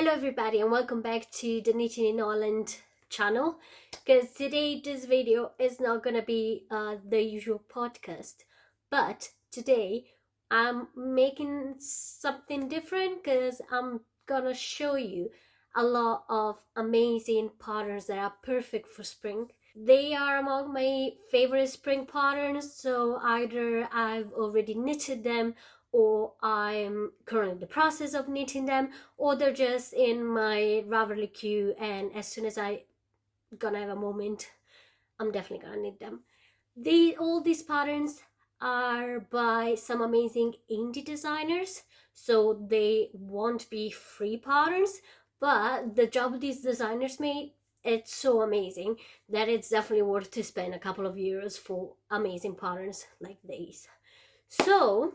Hello everybody and welcome back to the Knitting in Holland channel, because today this video is not gonna be the usual podcast, but today I'm making something different because I'm gonna show you a lot of amazing patterns that are perfect for spring. They are among my favorite spring patterns, so either I've already knitted them or I'm currently in the process of knitting them, or they're just in my Ravelry queue, and as soon as I gonna have a moment, I'm definitely gonna knit them. All these patterns are by some amazing indie designers, so they won't be free patterns, but the job these designers made, it's so amazing that it's definitely worth to spend a couple of euros for amazing patterns like these. So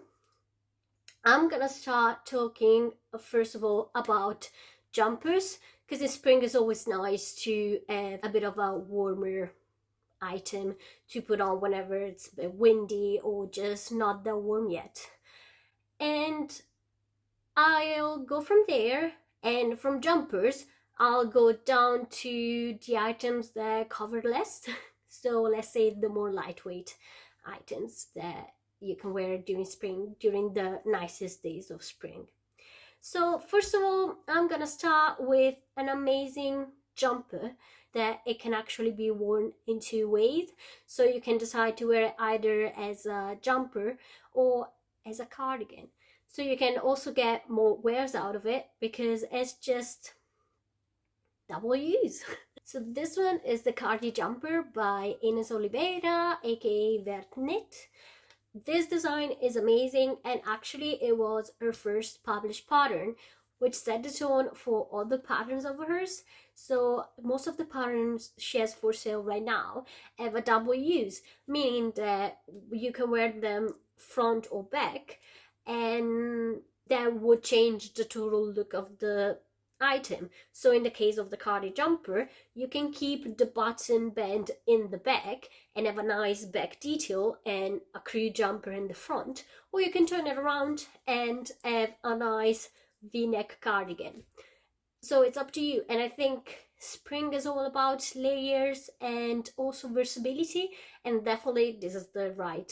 I'm gonna start talking first of all about jumpers, because in spring is always nice to have a bit of a warmer item to put on whenever it's a bit windy or just not that warm yet. And I'll go from there, and from jumpers I'll go down to the items that cover less. So let's say the more lightweight items that you can wear during spring, during the nicest days of spring. So first of all, I'm gonna start with an amazing jumper that it can actually be worn in two ways. So you can decide to wear it either as a jumper or as a cardigan. So you can also get more wears out of it because it's just double use. So this one is the Cardi Jumper by Inês Oliveira, aka Vert Knit. This design is amazing, and actually it was her first published pattern, which set the tone for all the patterns of hers. So most of the patterns she has for sale right now have a double use, meaning that you can wear them front or back, and that would change the total look of the item. So in the case of the Cardi Jumper, you can keep the button band in the back and have a nice back detail and a crew jumper in the front, or you can turn it around and have a nice v-neck cardigan. So it's up to you, and I think spring is all about layers and also versatility, and definitely this is the right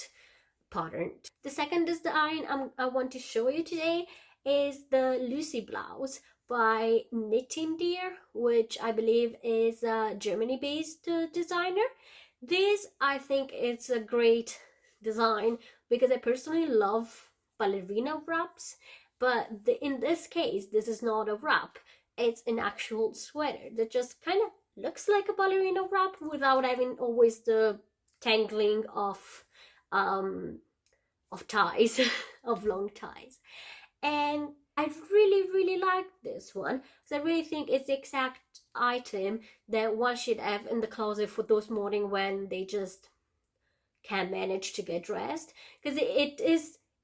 pattern. The second design I want to show you today is the Lucy Blouse by Knitting Deer, which I believe is a Germany-based designer. This, I think it's a great design because I personally love ballerina wraps, but in this case, this is not a wrap. It's an actual sweater that just kind of looks like a ballerina wrap without having always the tangling of ties, of long ties. And I really like this one because I really think it's the exact item that one should have in the closet for those mornings when they just can't manage to get dressed, because it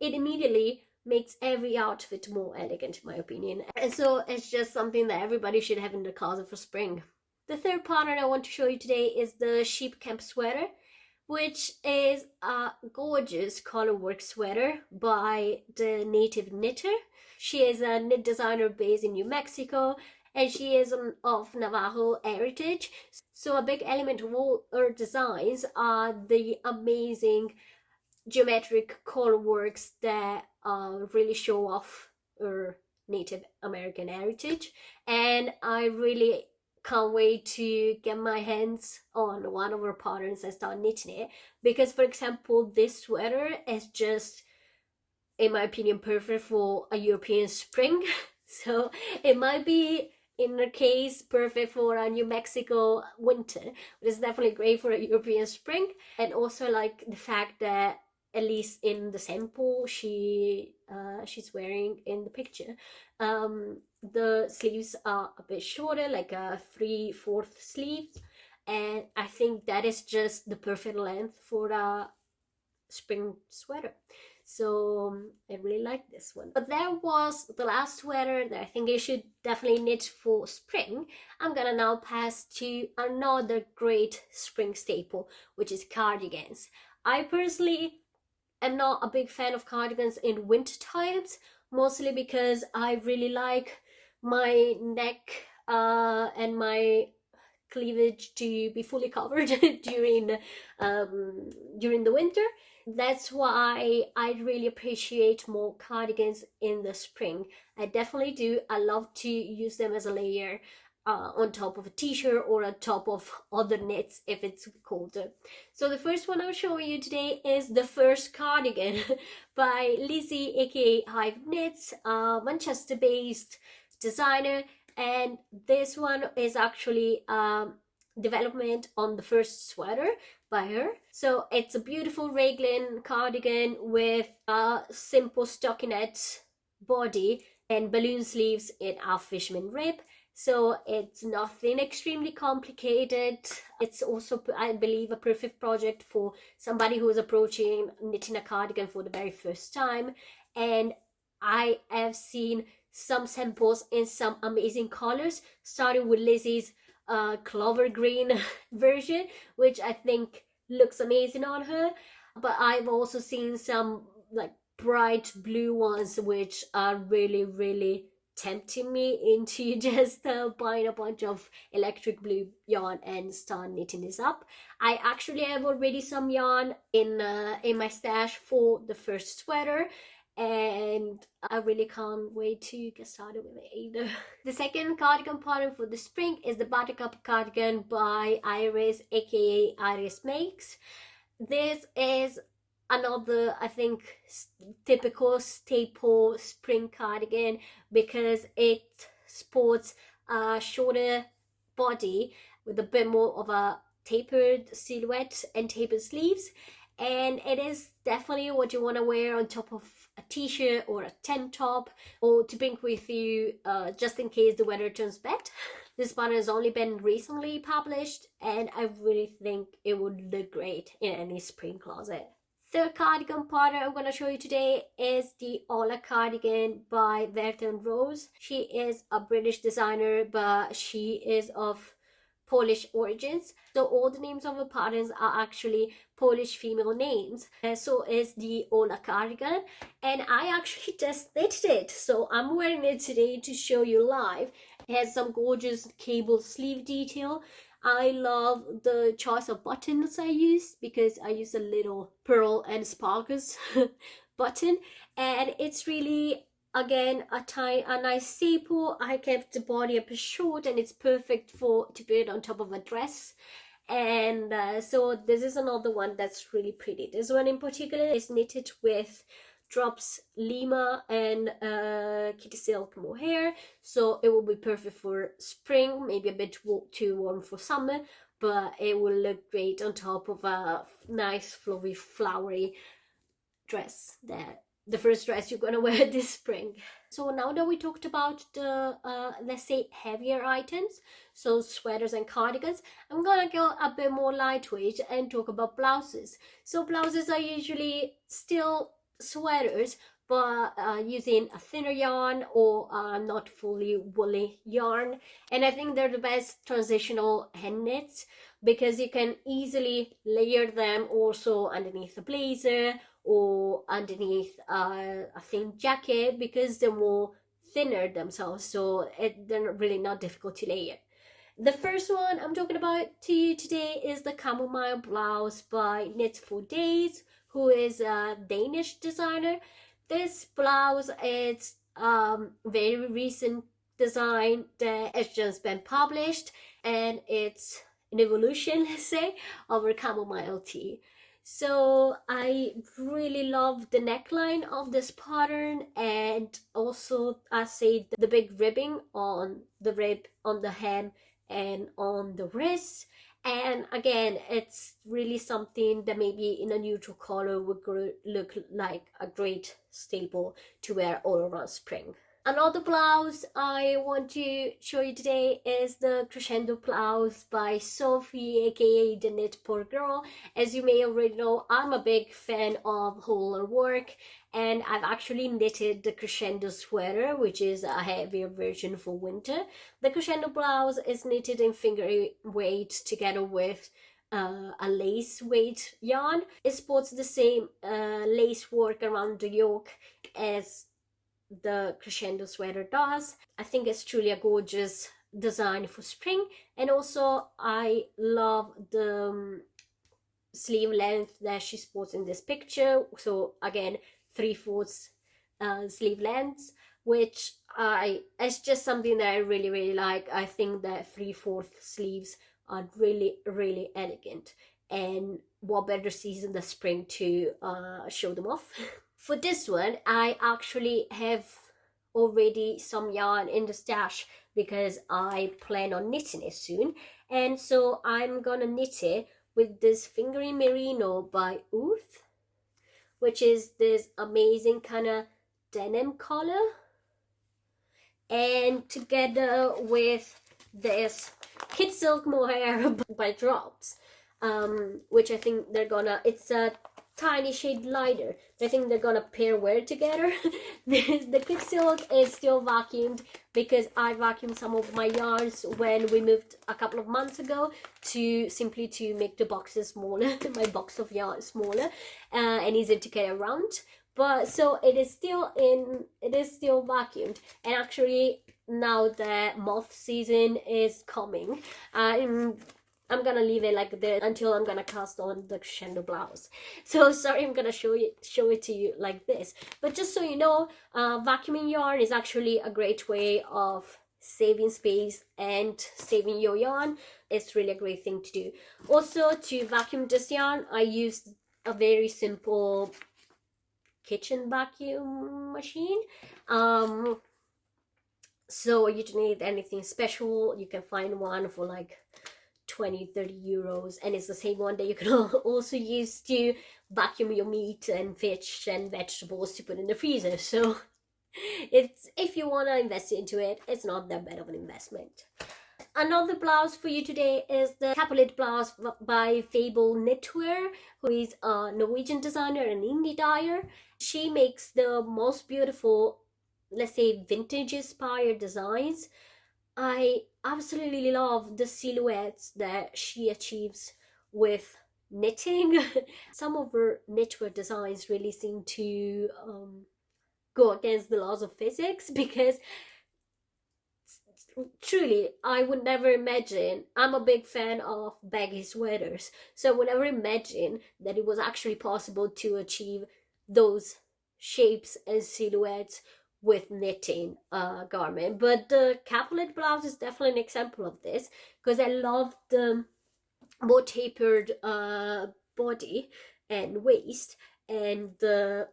immediately makes every outfit more elegant, in my opinion. And so it's just something that everybody should have in the closet for spring. The third pattern I want to show you today is the Sheep Camp Sweater, which is a gorgeous colorwork sweater by the native knitter. She is a knit designer based in New Mexico, and she is of Navajo heritage. So a big element of all her designs are the amazing geometric colorworks that really show off her Native American heritage. And I really can't wait to get my hands on one of her patterns and start knitting it, because for example this sweater is just, in my opinion, perfect for a European spring. So it might be in her case perfect for a New Mexico winter, but it's definitely great for a European spring. And also like the fact that at least in the sample she's wearing in the picture, the sleeves are a bit shorter, like a 3/4 sleeve, and I think that is just the perfect length for a spring sweater. So I really like this one. But that was the last sweater that I think you should definitely knit for spring. I'm gonna now pass to another great spring staple, which is cardigans. I personally am not a big fan of cardigans in winter times, mostly because I really like my neck and my cleavage to be fully covered during the winter. That's why I really appreciate more cardigans in the spring. I definitely do. I love to use them as a layer on top of a t-shirt or on top of other knits if it's colder. So the first one I'm showing you today is the first cardigan by Lizzie, aka Hive Knits, Manchester based designer, and this one is actually development on the first sweater by her. So it's a beautiful raglan cardigan with a simple stockinette body and balloon sleeves in a fisherman rib. So it's nothing extremely complicated. It's also, I believe, a perfect project for somebody who is approaching knitting a cardigan for the very first time. And I have seen some samples in some amazing colors, starting with Lizzie's clover green version, which I think looks amazing on her. But I've also seen some like bright blue ones, which are really tempting me into just buying a bunch of electric blue yarn and start knitting this up. I actually have already some yarn in my stash for the first sweater, and I really can't wait to get started with it either. The second cardigan pattern for the spring is the Buttercup Cardigan by Iris, aka Iris Makes. This is another, I think, typical staple spring cardigan because it sports a shorter body with a bit more of a tapered silhouette and tapered sleeves, and it is definitely what you want to wear on top of a t-shirt or a tank top, or to bring with you just in case the weather turns bad. This pattern has only been recently published, and I really think it would look great in any spring closet. Third cardigan pattern I'm going to show you today is the Ola Cardigan by Rose. She is a British designer, but she is of Polish origins. So all the names of the patterns are actually Polish female names. So is the Ola Cardigan, and I actually just knitted it. So I'm wearing it today to show you live. It has some gorgeous cable sleeve detail. I love the choice of buttons I use because I use a little pearl and sparkles button, and it's really, again, a nice staple. I kept the body up short, and it's perfect to put on top of a dress. And so this is another one that's really pretty. This one in particular is knitted with drops Lima and kitty silk mohair, so it will be perfect for spring, maybe a bit too warm for summer, but it will look great on top of a nice flowery dress, the first dress you're gonna wear this spring. So now that we talked about the let's say heavier items, so sweaters and cardigans, I'm gonna go a bit more lightweight and talk about blouses. So blouses are usually still sweaters, but using a thinner yarn or not fully woolly yarn, and I think they're the best transitional hand knits because you can easily layer them also underneath a blazer or underneath a thin jacket because they're more thinner themselves, so they're really not difficult to layer. The first one I'm talking about to you today is the Chamomile Blouse by Knits for Days, who is a Danish designer. This blouse is very recent design that has just been published, and it's an evolution, let's say, of her Chamomile Tee. So I really love the neckline of this pattern, and also I say the big ribbing on the rib, on the hem, and on the wrist. And again, it's really something that maybe in a neutral color would look like a great staple to wear all around spring. Another blouse I want to show you today is the Crescendo Blouse by Sophie, aka the Knit Poor Girl. As you may already know, I'm a big fan of her work, and I've actually knitted the Crescendo sweater, which is a heavier version for winter. The Crescendo Blouse is knitted in finger weight together with a lace weight yarn. It sports the same lace work around the yoke as the Crescendo sweater does. I think it's truly a gorgeous design for spring, and also I love the sleeve length that she sports in this picture. So again, 3/4 sleeve length, which it's just something that I really like. I think that 3/4 sleeves are really elegant, and what better season than spring to show them off. For this one, I actually have already some yarn in the stash because I plan on knitting it soon, and so I'm gonna knit it with this Fingering Merino by Urth, which is this amazing kind of denim color, and together with this Kid Silk Mohair by Drops, which I think they're gonna, it's a tiny shade lighter. I think they're gonna pair well together. The Kid Silk is still vacuumed because I vacuumed some of my yarns when we moved a couple of months ago to simply to make the boxes smaller, my box of yarn smaller and easier to carry around. But so it is still vacuumed, and actually now that moth season is coming, I'm gonna leave it like this until I'm gonna cast on the Crescendo Blouse. So sorry, I'm gonna show it to you like this. But just so you know, vacuuming yarn is actually a great way of saving space and saving your yarn. It's really a great thing to do. Also, to vacuum this yarn, I used a very simple kitchen vacuum machine. So you don't need anything special. You can find one for like 20-30 euros, and it's the same one that you can also use to vacuum your meat and fish and vegetables to put in the freezer. So it's, if you want to invest into it, it's not that bad of an investment. Another blouse for you today is the Capulet Blouse by Fable Knitwear, who is a Norwegian designer and indie dyer. She makes the most beautiful, let's say, vintage inspired designs. I absolutely love the silhouettes that she achieves with knitting. Some of her knitwear designs really seem to go against the laws of physics, because truly, I would never imagine, I'm a big fan of baggy sweaters, so I would never imagine that it was actually possible to achieve those shapes and silhouettes with knitting garment. But the Capulet Blouse is definitely an example of this, because I love the more tapered body and waist, and the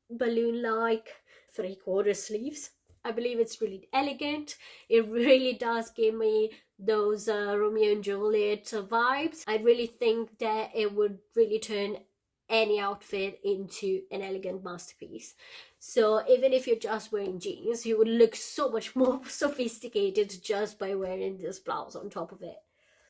balloon-like 3/4 sleeves. I believe it's really elegant. It really does give me those Romeo and Juliet vibes. I really think that it would really turn any outfit into an elegant masterpiece. So even if you're just wearing jeans, you would look so much more sophisticated just by wearing this blouse on top of it.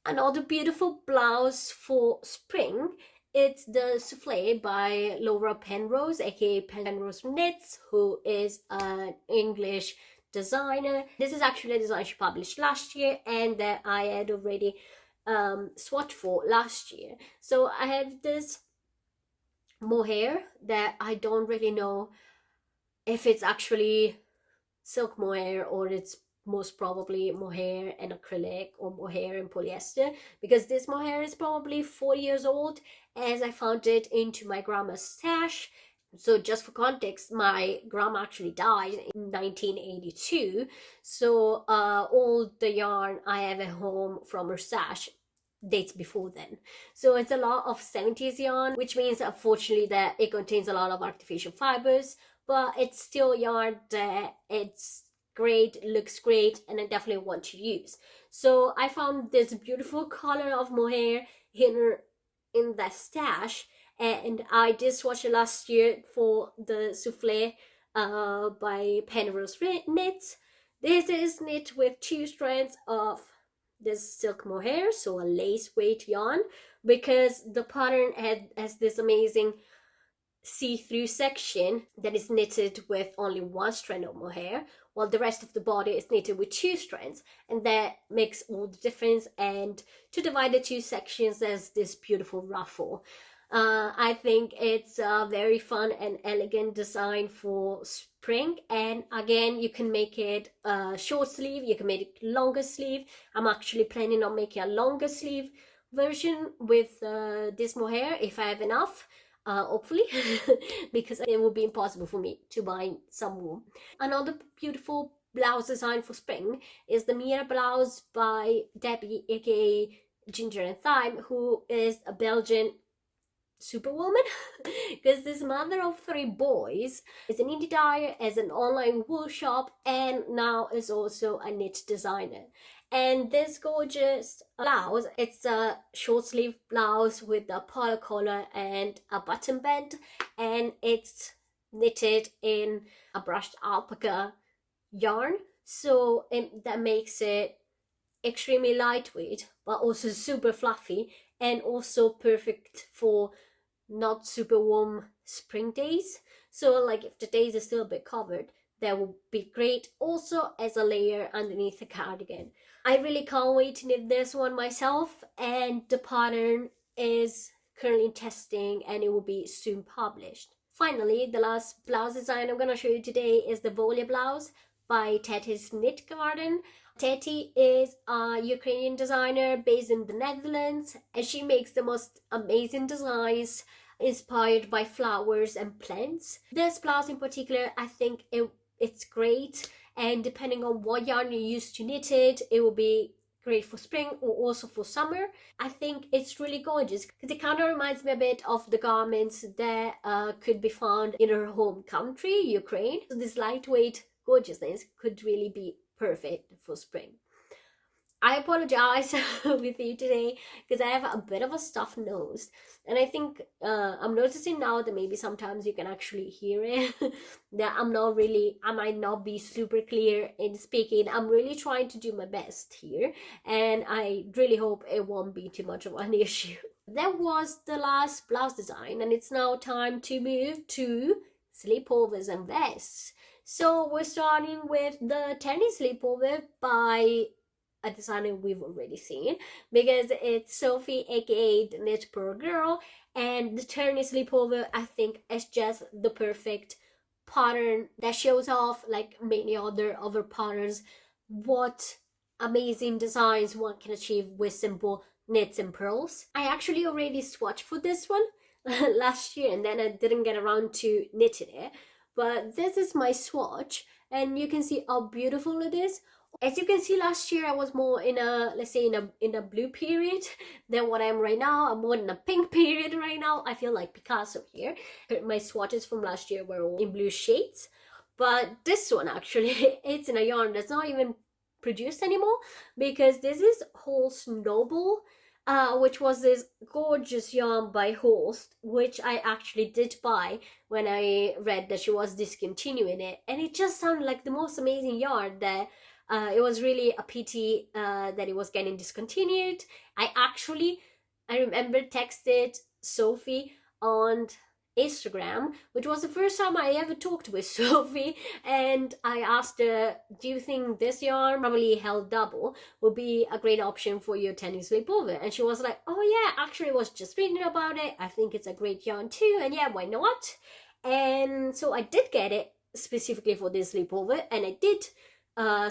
Another beautiful blouse for spring, it's the Soufflé by Laura Penrose, aka Penrose Knits, who is an English designer. This is actually a design she published last year and that I had already swatched for last year. So I have this mohair that I don't really know if it's actually silk mohair or it's most probably mohair and acrylic or mohair and polyester, because this mohair is probably 4 years old, as I found it into my grandma's stash. So just for context, my grandma actually died in 1982, so all the yarn I have at home from her stash dates before then. So it's a lot of 70s yarn, which means unfortunately that it contains a lot of artificial fibers, but it's still yarn that it's great, looks great, and I definitely want to use. So I found this beautiful color of mohair in that stash, and I did swatch it last year for the Soufflé by Penrose Knits. This is knit with 2 strands of this silk mohair, so a lace weight yarn, because the pattern has this amazing see-through section that is knitted with only 1 strand of mohair, while the rest of the body is knitted with 2 strands, and that makes all the difference. And to divide the 2 sections, there's this beautiful ruffle. I think it's a very fun and elegant design for spring, and again you can make it short sleeve, you can make it longer sleeve. I'm actually planning on making a longer sleeve version with this mohair if I have enough, hopefully, because it would be impossible for me to buy some more. Another beautiful blouse design for spring is the Mira Blouse by Debbie, aka Ginger And Thyme, who is a Belgian superwoman, because this mother of 3 boys is an indie dyer, has an online wool shop, and now is also a knit designer. And this gorgeous blouse, it's a short sleeve blouse with a polo collar and a button band, and it's knitted in a brushed alpaca yarn, so that makes it extremely lightweight but also super fluffy, and also perfect for not super warm spring days. So like if the days are still a bit covered, that will be great also as a layer underneath the cardigan. I really can't wait to knit this one myself, and the pattern is currently in testing and it will be soon published. Finally, the last blouse design I'm going to show you today is the Volia Blouse by Teti's Knit Garden. Teti is a Ukrainian designer based in the Netherlands, and she makes the most amazing designs inspired by flowers and plants. This blouse in particular, I think it's great, and depending on what yarn you use to knit it, it will be great for spring or also for summer. I think it's really gorgeous because it kind of reminds me a bit of the garments that could be found in her home country, Ukraine. So this lightweight gorgeousness could really be perfect for spring. I apologize with you today because I have a bit of a stuffed nose, and I think I'm noticing now that maybe sometimes you can actually hear it that I might not be super clear in speaking. I'm really trying to do my best here, and I really hope it won't be too much of an issue. That was the last blouse design, and it's now time to move to slipovers and vests. So we're starting with the Terni Slipover by a designer we've already seen, because it's Sophie, aka the Knit Pearl Girl, and the Terni Slipover I think is just the perfect pattern that shows off, like many other of her patterns, what amazing designs one can achieve with simple knits and pearls. I actually already swatched for this one last year, and then I didn't get around to knitting it, but this is my swatch, and you can see how beautiful it is. As you can see, last year I was more in a, let's say, in a blue period than what I am right now. I'm more in a pink period right now. I feel like Picasso here. My swatches from last year were all in blue shades, but this one actually, it's in a yarn that's not even produced anymore, because this is Holst Noble, which was this gorgeous yarn by Holst, which I actually did buy when I read that she was discontinuing it, and it just sounded like the most amazing yarn that it was really a pity that it was getting discontinued. I remember texted Sophie on Instagram, which was the first time I ever talked with Sophie, and I asked her, do you think this yarn, probably held double, would be a great option for your Terni Slipover? And she was like, oh yeah, actually I was just reading about it, I think it's a great yarn too, and yeah, why not? And so I did get it specifically for this sleepover, and I did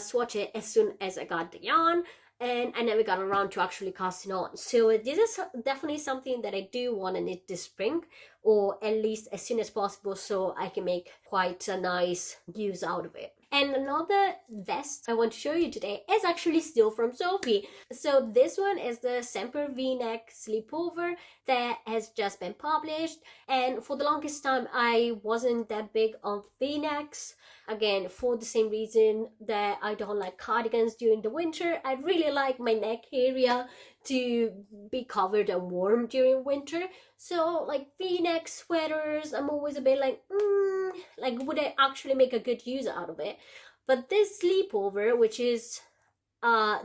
swatch it as soon as I got the yarn, and I never got around to actually casting on. So this is definitely something that I do want to knit this spring, or at least as soon as possible, so I can make quite a nice use out of it. And another vest I want to show you today is actually still from Sophie. So this one is the Semper V-neck sleepover that has just been published, and for the longest time I wasn't that big on V-necks, again for the same reason that I don't like cardigans during the winter. I really like my neck area to be covered and warm during winter, so like V-neck sweaters, I'm always a bit like would I actually make a good use out of it? But this sleepover, which is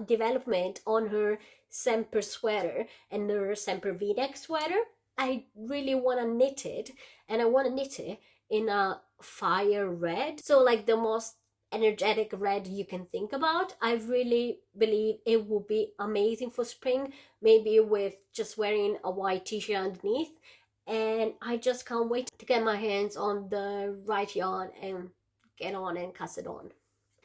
development on her Semper sweater and her Semper V-neck sweater, I really want to knit it, and I want to knit it in a fire red, so like the most energetic red you can think about. I really believe it will be amazing for spring, maybe with just wearing a white t-shirt underneath and I just can't wait to get my hands on the right yarn and get on and cast it on.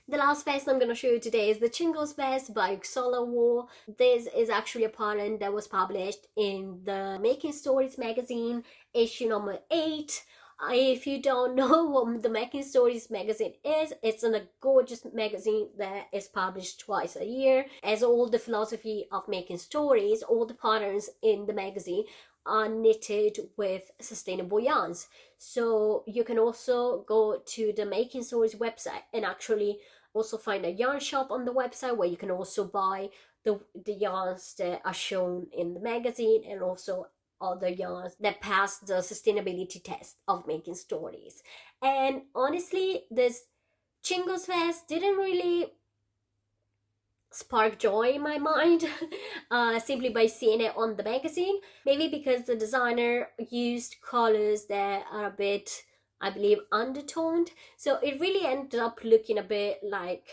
The last vest I'm going to show you today is the Cingles Vest by Xola Wool. This is actually a pattern that was published in the Making Stories magazine, issue number 8. If you don't know what the Making Stories magazine is, it's a gorgeous magazine that is published twice a year. As all the philosophy of making stories, all the patterns in the magazine are knitted with sustainable yarns. So you can also go to the Making Stories website and actually also find a yarn shop on the website where you can also buy the yarns that are shown in the magazine, and also other yarns that pass the sustainability test of Making Stories. And honestly, this Cingles Vest didn't really spark joy in my mind simply by seeing it on the magazine. Maybe because the designer used colors that are a bit, I believe, undertoned, so it really ended up looking a bit like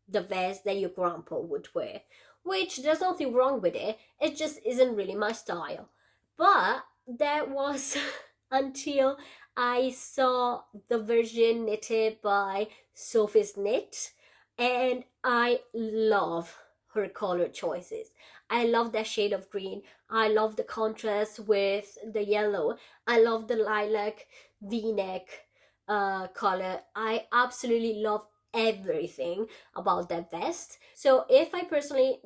the vest that your grandpa would wear, which there's nothing wrong with it, it just isn't really my style. But that was until I saw the version knitted by Sophie's Knit, and I love her color choices. I love that shade of green. I love the contrast with the yellow. I love the lilac v-neck color. I absolutely love everything about that vest. So if I personally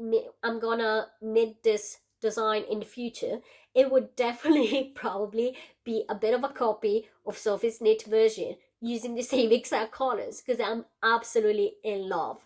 I'm gonna knit this design in the future, it would definitely probably be a bit of a copy of Sophie's Knit version, using the same exact colors, because I'm absolutely in love.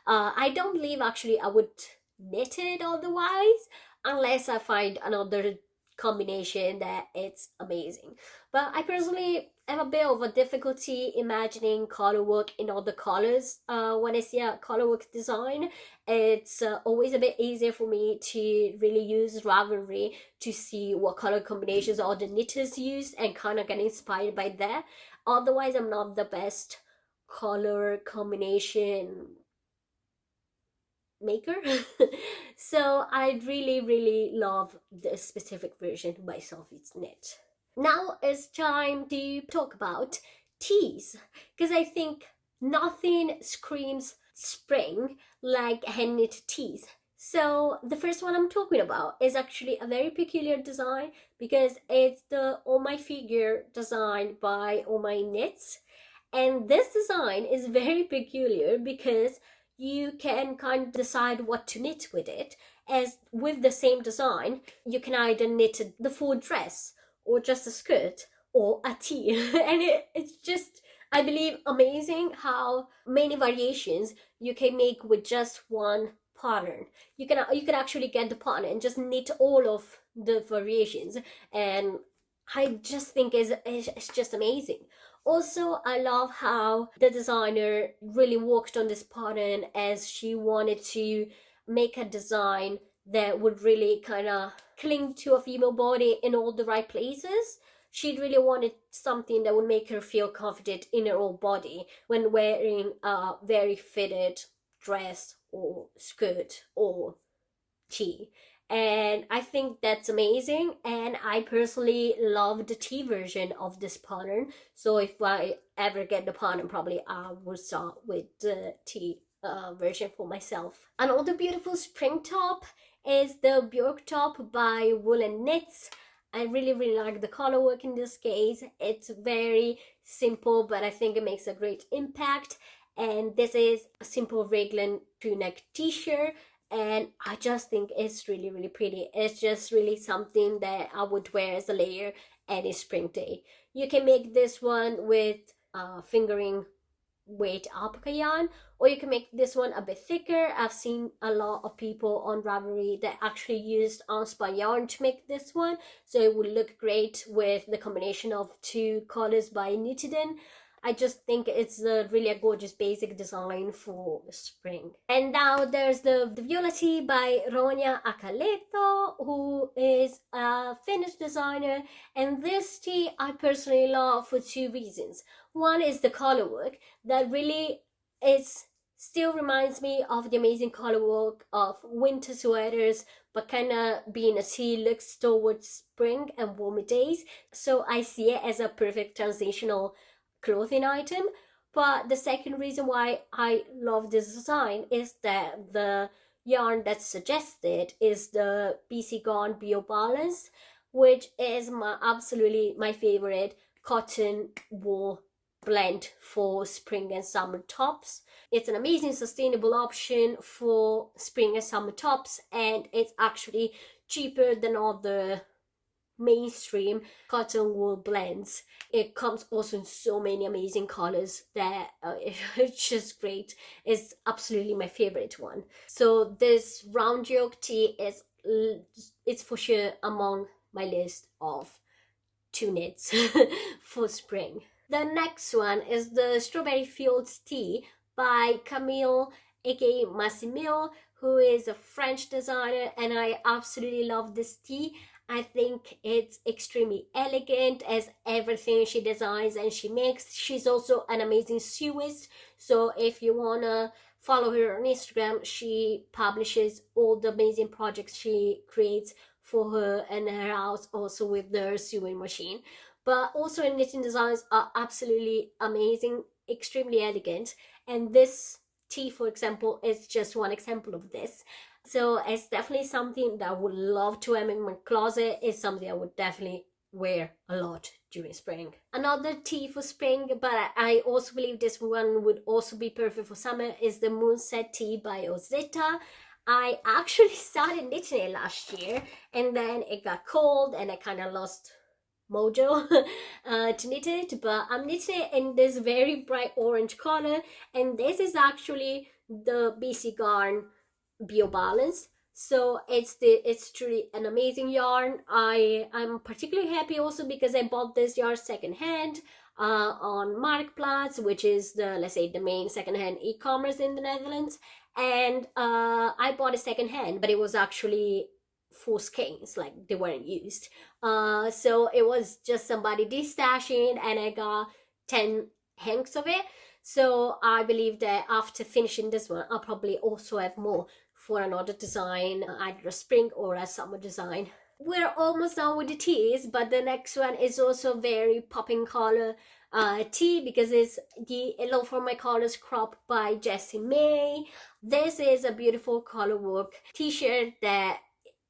I don't believe actually I would knit it otherwise, unless I find another combination that it's amazing. But I personally have a bit of a difficulty imagining color work in other colors. When I see a color work design, it's always a bit easier for me to really use Ravelry to see what color combinations all the knitters use and kind of get inspired by that. Otherwise, I'm not the best color combination maker. So I really love this specific version by Sophie's Knit. Now it's time to talk about tees, because I think nothing screams spring like hand knit tees. So the first one I'm talking about is actually a very peculiar design, because it's the On My Figure design by On My Knits. And this design is very peculiar because you can kind of decide what to knit with it. As with the same design, you can either knit the full dress or just a skirt or a tee. And it's just, I believe, amazing how many variations you can make with just one pattern. You can actually get the pattern and just knit all of the variations, and I just think it's just amazing. Also, I love how the designer really worked on this pattern, as she wanted to make a design that would really kind of cling to a female body in all the right places. She really wanted something that would make her feel confident in her own body when wearing a very fitted dress or skirt or tee. And I think that's amazing, and I personally love the tee version of this pattern. So if I ever get the pattern, probably I will start with the tee version for myself. Another beautiful spring top is the Bjørk top by Woolen Knits. I really like the color work in this case. It's very simple, but I think it makes a great impact. And this is a simple raglan crew-neck t-shirt, and I just think it's really pretty. It's just really something that I would wear as a layer any spring day. You can make this one with fingering weight alpaca yarn, or you can make this one a bit thicker. I've seen a lot of people on Ravelry that actually used unspun yarn to make this one, so it would look great with the combination of two colors by Knitted. I just think it's really a gorgeous basic design for spring. And now there's the Viola Tee by Ronia Acaleto, who is a Finnish designer. And this tee I personally love for two reasons. One is the color work that really is Still reminds me of the amazing color work of winter sweaters, but kind of being a tea looks towards spring and warmer days. So I see it as a perfect transitional clothing item. But the second reason why I love this design is that the yarn that's suggested is the BC Garn Bio Balance, which is absolutely my favorite cotton wool blend for spring and summer tops. It's an amazing sustainable option for spring and summer tops, and it's actually cheaper than all the mainstream cotton wool blends. It comes also in so many amazing colors that it's just great. It's absolutely my favorite one. So this round yoke tee is it's for sure among my list of two knits for spring. The next one is the Strawberry Fields tee by Camille aka Massimil, who is a French designer, and I absolutely love this tee. I think it's extremely elegant as everything she designs and she makes. She's also an amazing sewist, so if you wanna follow her on Instagram, she publishes all the amazing projects she creates for her and her house, also with their sewing machine. But also her knitting designs are absolutely amazing, extremely elegant, and this tee, for example, is just one example of this. So it's definitely something that I would love to have in my closet. It's something I would definitely wear a lot during spring. Another tee for spring, but I also believe this one would also be perfect for summer, is the Moonset tee by Ozetta. I actually started knitting it last year, and then it got cold and I kind of lost mojo to knit it, but I'm knitting it in this very bright orange color, and this is actually the BC Garn Bio Balance. So it's truly an amazing yarn. I'm particularly happy also because I bought this yarn secondhand on Marktplaats, which is the, let's say, the main secondhand e-commerce in the Netherlands, and I bought it secondhand, but it was actually full skeins, like they weren't used. So it was just somebody destashing, and I got 10 hanks of it. So I believe that after finishing this one, I'll probably also have more for another design, either a spring or a summer design. We're almost done with the tees, but the next one is also very popping color tee, because it's the Hello for My Colors crop by Jessie May. This is a beautiful color work t-shirt that,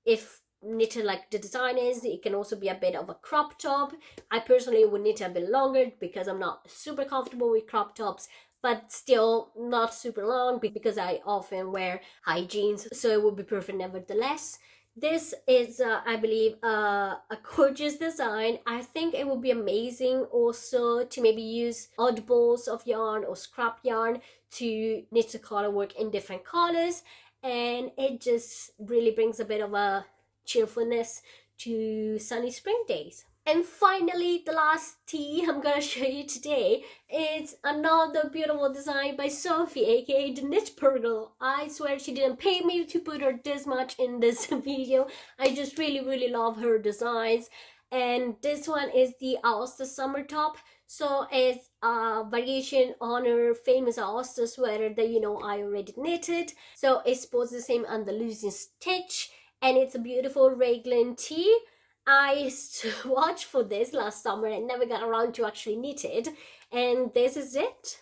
if knitted like the design is, it can also be a bit of a crop top. I personally would knit a bit longer because I'm not super comfortable with crop tops, but still not super long because I often wear high jeans, so it would be perfect nevertheless. This is, I believe, a gorgeous design. I think it would be amazing also to maybe use odd balls of yarn or scrap yarn to knit the color work in different colors, and it just really brings a bit of a cheerfulness to sunny spring days. And finally, the last tee I'm gonna show you today is another beautiful design by Sophie, aka the Knit Girl. I swear she didn't pay me to put her this much in this video. I just really love her designs. And this one is the Aosta Summer top. So it's a variation on her famous Aosta sweater that you know I already knitted. So it's both the same and the losing stitch, and it's a beautiful raglan tee. I swatched for this last summer and never got around to actually knit it, and this is it.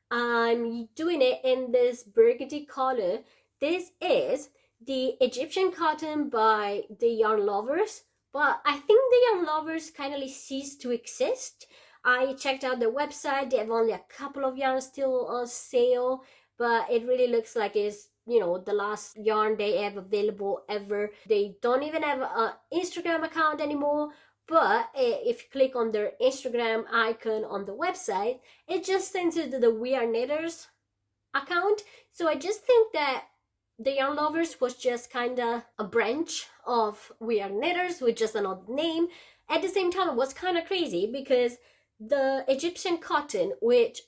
I'm doing it in this burgundy color. This is the Egyptian cotton by the Yarn Lovers, but I think the Yarn Lovers kind of ceased to exist. I checked out their website. They have only a couple of yarns still on sale, but it really looks like it's, you know, the last yarn they have available ever. They don't even have an Instagram account anymore, but if you click on their Instagram icon on the website, it just sends you to the We Are Knitters account. So I just think that the Yarn Lovers was just kind of a branch of We Are Knitters with just another name. At the same time, it was kind of crazy because the Egyptian cotton, which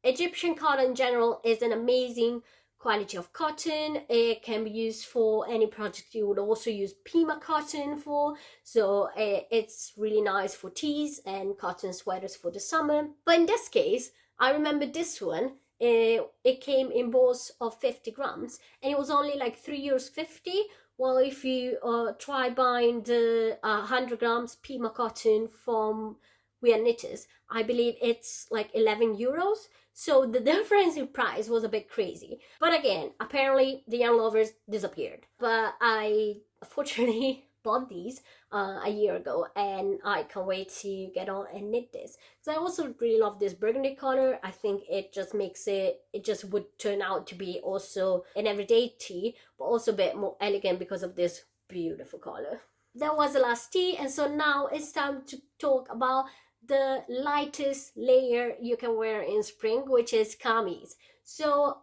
Egyptian cotton in general is an amazing quality of cotton. It can be used for any project you would also use Pima cotton for, so it's really nice for tees and cotton sweaters for the summer. But in this case, I remember this one it came in balls of 50 grams, and it was only like €3.50. Well, if you try buying the 100 grams Pima cotton from We Are Knitters, I believe it's like €11. So the difference in price was a bit crazy. But again, apparently the yarn lovers disappeared. But I fortunately bought these a year ago, and I can't wait to get on and knit this. So I also really love this burgundy color. I think it just makes it just would turn out to be also an everyday tee, but also a bit more elegant because of this beautiful color. That was the last tee, and so now it's time to talk about the lightest layer you can wear in spring, which is CAMIS. So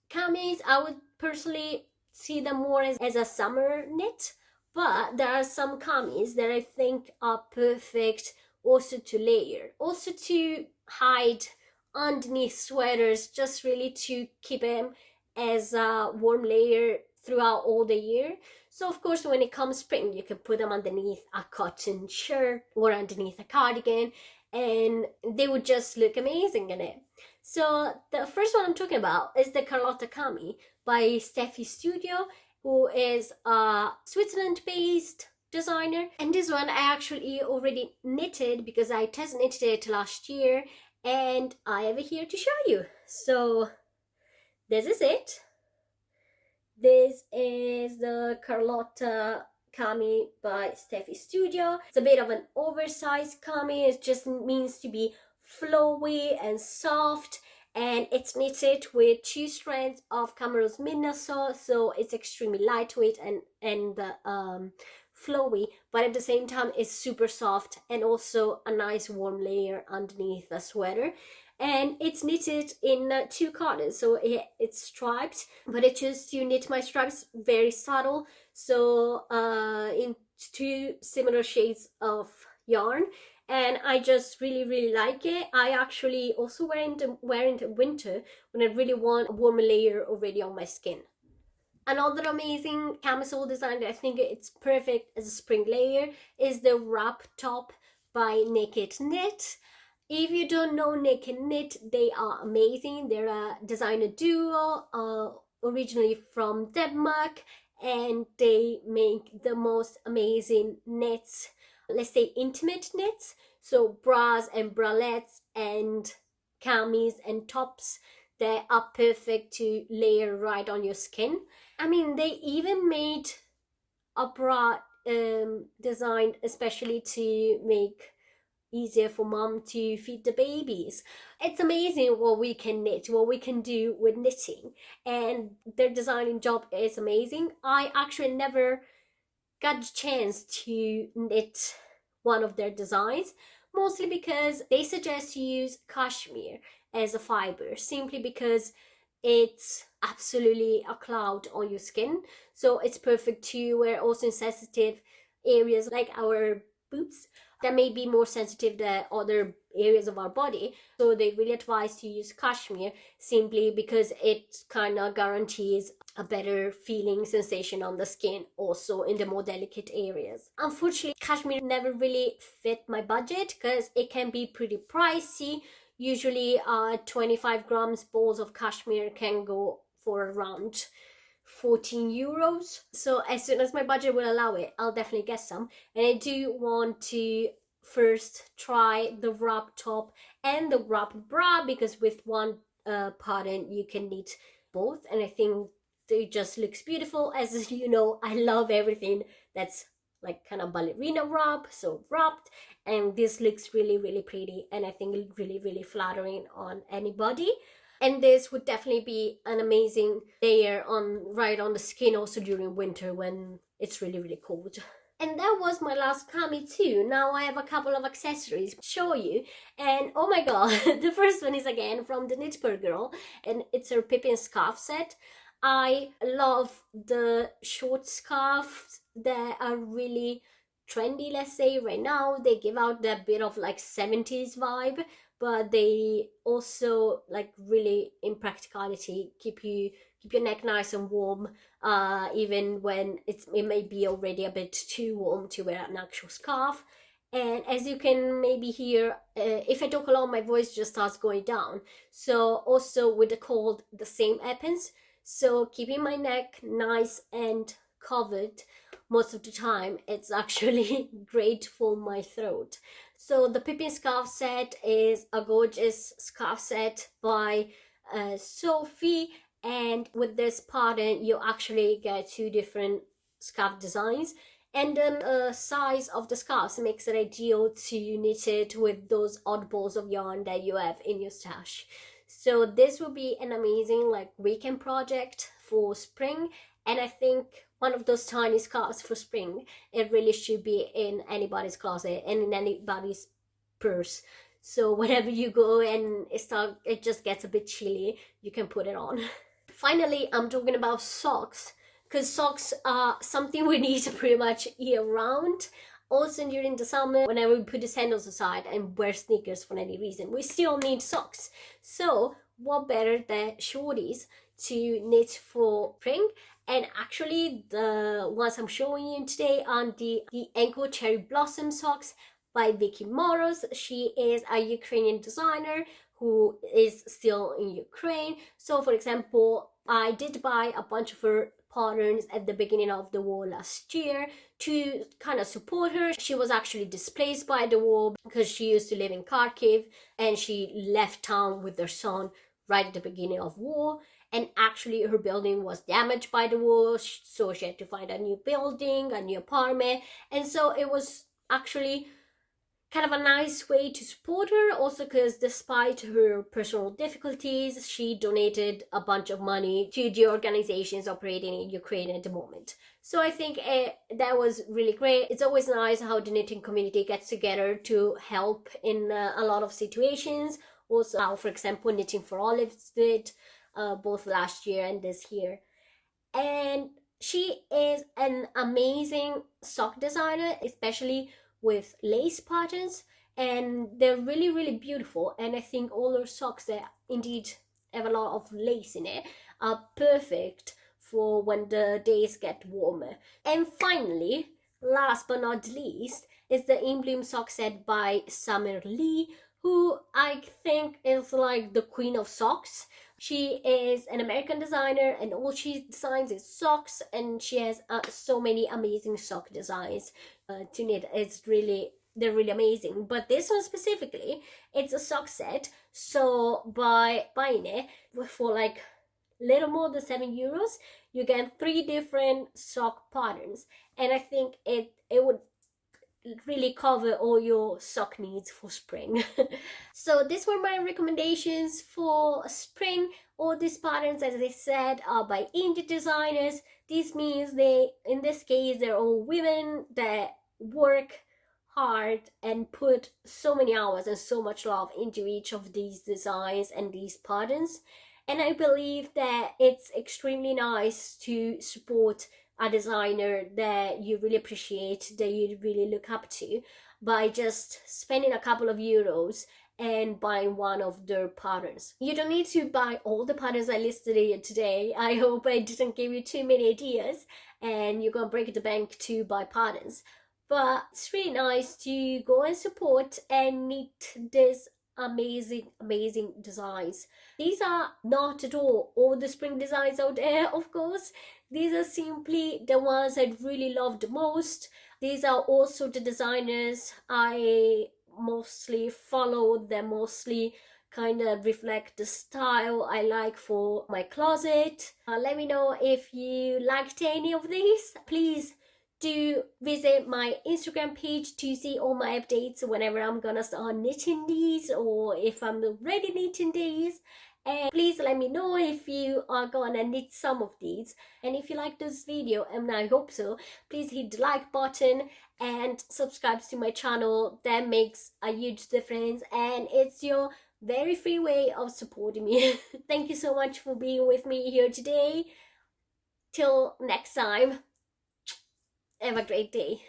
CAMIS, I would personally see them more as a summer knit, but there are some CAMIS that I think are perfect also to layer, also to hide underneath sweaters, just really to keep them as a warm layer throughout all the year. So of course, when it comes spring, you can put them underneath a cotton shirt or underneath a cardigan, and they would just look amazing in it. So the first one I'm talking about is the Carlotta Cami by Steffi Studio, who is a Switzerland-based designer. And this one I actually already knitted because I test knitted it last year, and I have it here to show you. So this is it. This is the Carlotta Cami by Steffi Studio. It's a bit of an oversized cami. It just means to be flowy and soft, and it's knitted with 2 strands of CaMaRose Midnatssol, so it's extremely lightweight and flowy, but at the same time it's super soft and also a nice warm layer underneath the sweater. And it's knitted in 2 colors, so it's striped, but I choose to knit my stripes very subtle, so in 2 similar shades of yarn, and I just really like it. I actually also wear it in winter when I really want a warmer layer already on my skin. Another amazing camisole design that I think it's perfect as a spring layer is the wrap top by Naked Knit. If you don't know Naked Knit, they are amazing. They're a designer duo, originally from Denmark, and they make the most amazing knits, let's say intimate knits, so bras and bralettes and camis and tops that are perfect to layer right on your skin. I mean, they even made a bra designed especially to make easier for mom to feed the babies. It's amazing what we can knit, what we can do with knitting, and their designing job is amazing. I actually never got the chance to knit one of their designs, mostly because they suggest you use cashmere as a fiber, simply because it's absolutely a cloud on your skin, so it's perfect to wear also in sensitive areas like our boobs that may be more sensitive than other areas of our body. So they really advise to use cashmere simply because it kind of guarantees a better feeling sensation on the skin, also in the more delicate areas. Unfortunately, cashmere never really fit my budget because it can be pretty pricey. Usually 25 grams balls of cashmere can go for around €14. So as soon as my budget will allow it, I'll definitely get some. And I do want to first try the wrap top and the wrap bra, because with one pattern you can knit both, and I think it just looks beautiful. As you know, I love everything that's like kind of ballerina wrap, so wrapped, and this looks really pretty, and I think it's really flattering on anybody. And this would definitely be an amazing layer right on the skin also during winter when it's really cold. And that was my last cami too. Now I have a couple of accessories to show you, and oh my god, the first one is again from the Knit Per Girl, and it's her Pippin Scarf Set. I love the short scarves that are really trendy, let's say, right now. They give out that bit of like 70s vibe, but they also like really in practicality keep your neck nice and warm, even when it may be already a bit too warm to wear an actual scarf. And as you can maybe hear, if I talk a lot, my voice just starts going down. So also with the cold, the same happens. So keeping my neck nice and covered most of the time, it's actually great for my throat. So the Pippin Scarf Set is a gorgeous scarf set by Sophie, and with this pattern you actually get two different scarf designs, and then size of the scarves makes it ideal to knit it with those odd balls of yarn that you have in your stash. So this will be an amazing like weekend project for spring, and I think one of those tiny scarves for spring, it really should be in anybody's closet and in anybody's purse. So whenever you go and it just gets a bit chilly, you can put it on. Finally, I'm talking about socks, because socks are something we need pretty much year round. Also during the summer, whenever we put the sandals aside and wear sneakers for any reason, we still need socks. So what better than shorties to knit for spring? And actually the ones I'm showing you today are the ankle cherry blossom socks by CaMaRose. She is a Ukrainian designer who is still in Ukraine. So for example, I did buy a bunch of her patterns at the beginning of the war last year to kind of support her. She was actually displaced by the war because she used to live in Kharkiv, and she left town with her son right at the beginning of war. And actually her building was damaged by the war, so she had to find a new building, a new apartment. And so it was actually kind of a nice way to support her, also because despite her personal difficulties, she donated a bunch of money to the organizations operating in Ukraine at the moment. So I think that was really great. It's always nice how the knitting community gets together to help in a lot of situations. Also how, for example, Knitting for Olives did both last year and this year. And she is an amazing sock designer, especially with lace patterns, and they're really beautiful. And I think all her socks that indeed have a lot of lace in it are perfect for when the days get warmer. And finally, last but not least, is the In Bloom sock set by Summer Lee, who I think is like the queen of socks. She is an American designer, and all she designs is socks, and she has so many amazing sock designs to knit. They're really amazing. But this one specifically, it's a sock set, so by buying it for like little more than €7, you get 3 different sock patterns, and I think it would really cover all your sock needs for spring. So these were my recommendations for spring. All these patterns, as I said, are by indie designers. This means in this case, they're all women that work hard and put so many hours and so much love into each of these designs and these patterns. And I believe that it's extremely nice to support a designer that you really appreciate, that you really look up to, by just spending a couple of euros and buying one of their patterns. You don't need to buy all the patterns I listed here today. I hope I didn't give you too many ideas and you're gonna break the bank to buy patterns. But it's really nice to go and support and knit this amazing designs. These are not at all the spring designs out there, of course. These are simply the ones I really love the most. These are also the designers I mostly follow. They mostly kind of reflect the style I like for my closet. Let me know if you liked any of these. Please do visit my Instagram page to see all my updates whenever I'm gonna start knitting these, or if I'm already knitting these. And please let me know if you are gonna knit some of these. And if you like this video, and I hope so, please hit the like button and subscribe to my channel. That makes a huge difference, and it's your very free way of supporting me. Thank you so much for being with me here today. Till next time, have a great day.